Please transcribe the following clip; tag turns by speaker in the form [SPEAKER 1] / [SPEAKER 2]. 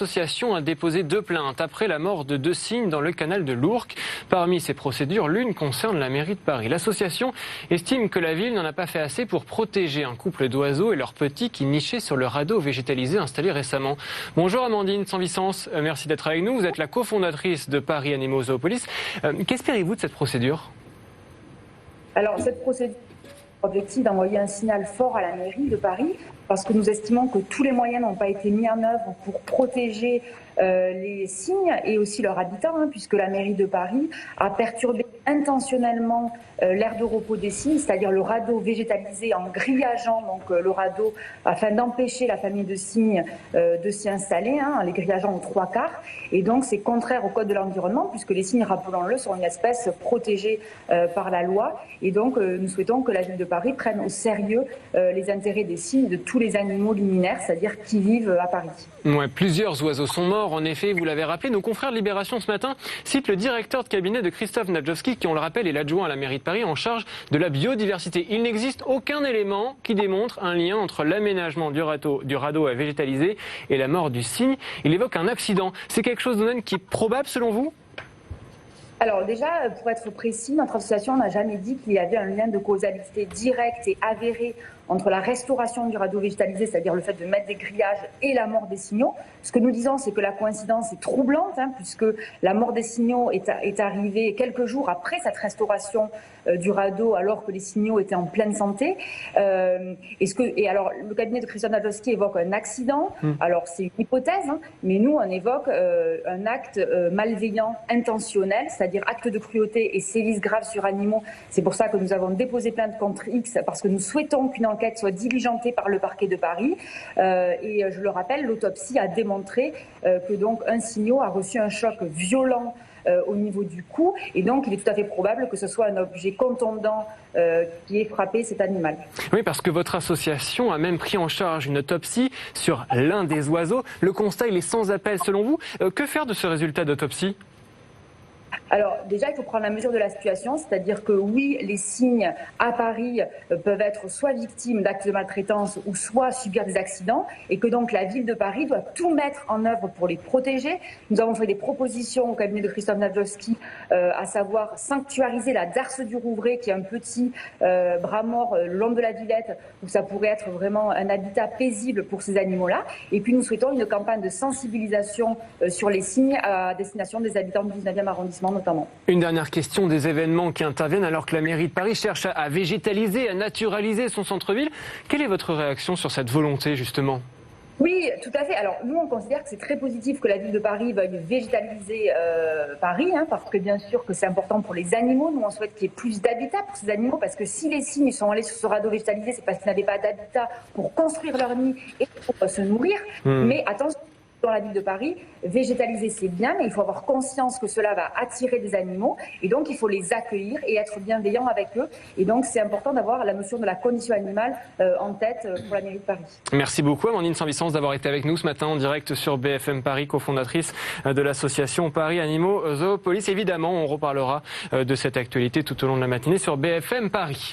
[SPEAKER 1] l'association a déposé 2 plaintes après la mort de 2 cygnes dans le canal de l'Ourcq. Parmi ces procédures, l'une concerne la mairie de Paris. L'association estime que la ville n'en a pas fait assez pour protéger un couple d'oiseaux et leurs petits qui nichaient sur le radeau végétalisé installé récemment. Bonjour Amandine Sanvicens, merci d'être avec nous. Vous êtes la cofondatrice de Paris Animaux Zoopolis. Qu'espérez-vous de cette procédure ?
[SPEAKER 2] Alors cette procédure a pour objectif d'envoyer un signal fort à la mairie de Paris parce que nous estimons que tous les moyens n'ont pas été mis en œuvre pour protéger les cygnes et aussi leur habitat, puisque la mairie de Paris a perturbé intentionnellement l'aire de repos des cygnes, c'est-à-dire le radeau végétalisé en grillageant donc, le radeau afin d'empêcher la famille de cygnes de s'y installer, en les grillageant aux 3/4. Et donc c'est contraire au code de l'environnement, puisque les cygnes, rappelons-le, sont une espèce protégée par la loi. Et donc nous souhaitons que la ville de Paris prenne au sérieux les intérêts des cygnes et de tous les animaux liminaires, c'est-à-dire qui vivent à Paris.
[SPEAKER 1] Ouais, plusieurs oiseaux sont morts, en effet, vous l'avez rappelé. Nos confrères de Libération ce matin citent le directeur de cabinet de Christophe Nadjowski, qui, on le rappelle, est l'adjoint à la mairie de Paris en charge de la biodiversité. Il n'existe aucun élément qui démontre un lien entre l'aménagement du radeau à végétaliser et la mort du cygne. Il évoque un accident. C'est quelque chose qui est probable selon vous ?
[SPEAKER 2] Alors déjà, pour être précis, notre association n'a jamais dit qu'il y avait un lien de causalité direct et avéré entre la restauration du radeau végétalisé, c'est-à-dire le fait de mettre des grillages, et la mort des signaux. Ce que nous disons, c'est que la coïncidence est troublante, puisque la mort des signaux est arrivée quelques jours après cette restauration du radeau, alors que les signaux étaient en pleine santé. Et alors, le cabinet de Christophe Nadjowski évoque un accident. Alors, c'est une hypothèse, mais nous, on évoque un acte malveillant, intentionnel, c'est-à-dire acte de cruauté et sévices graves sur animaux. C'est pour ça que nous avons déposé plainte contre X, parce que nous souhaitons qu'une enquête soit diligentée par le parquet de Paris. Et je le rappelle, l'autopsie a démontré que donc un cygnot a reçu un choc violent au niveau du cou, et donc il est tout à fait probable que ce soit un objet contondant qui ait frappé cet animal.
[SPEAKER 1] Oui, parce que votre association a même pris en charge une autopsie sur l'un des oiseaux. Le constat, il est sans appel selon vous. Que faire de ce résultat d'autopsie ?
[SPEAKER 2] Alors déjà, il faut prendre la mesure de la situation, c'est-à-dire que oui, les cygnes à Paris peuvent être soit victimes d'actes de maltraitance ou soit subir des accidents, et que donc la ville de Paris doit tout mettre en œuvre pour les protéger. Nous avons fait des propositions au cabinet de Christophe Nadjowski, à savoir sanctuariser la Darse du Rouvray, qui est un petit bras mort le long de la Villette, où ça pourrait être vraiment un habitat paisible pour ces animaux-là. Et puis nous souhaitons une campagne de sensibilisation sur les cygnes à destination des habitants du 19e arrondissement notamment.
[SPEAKER 1] Une dernière question, des événements qui interviennent alors que la mairie de Paris cherche à végétaliser, à naturaliser son centre-ville. Quelle est votre réaction sur cette volonté justement ?
[SPEAKER 2] Oui, tout à fait. Alors nous, on considère que c'est très positif que la ville de Paris veuille végétaliser Paris, parce que bien sûr que c'est important pour les animaux. Nous, on souhaite qu'il y ait plus d'habitat pour ces animaux, parce que si les cygnes sont allés sur ce radeau végétalisé, c'est parce qu'ils n'avaient pas d'habitat pour construire leur nid et pour se nourrir. Mais attention, dans la ville de Paris, végétaliser c'est bien, mais il faut avoir conscience que cela va attirer des animaux, et donc il faut les accueillir et être bienveillant avec eux. Et donc c'est important d'avoir la notion de la condition animale en tête pour la mairie de Paris.
[SPEAKER 1] Merci beaucoup Amandine Sanvicens d'avoir été avec nous ce matin en direct sur BFM Paris, cofondatrice de l'association Paris Animaux Zoopolis. Évidemment, on reparlera de cette actualité tout au long de la matinée sur BFM Paris.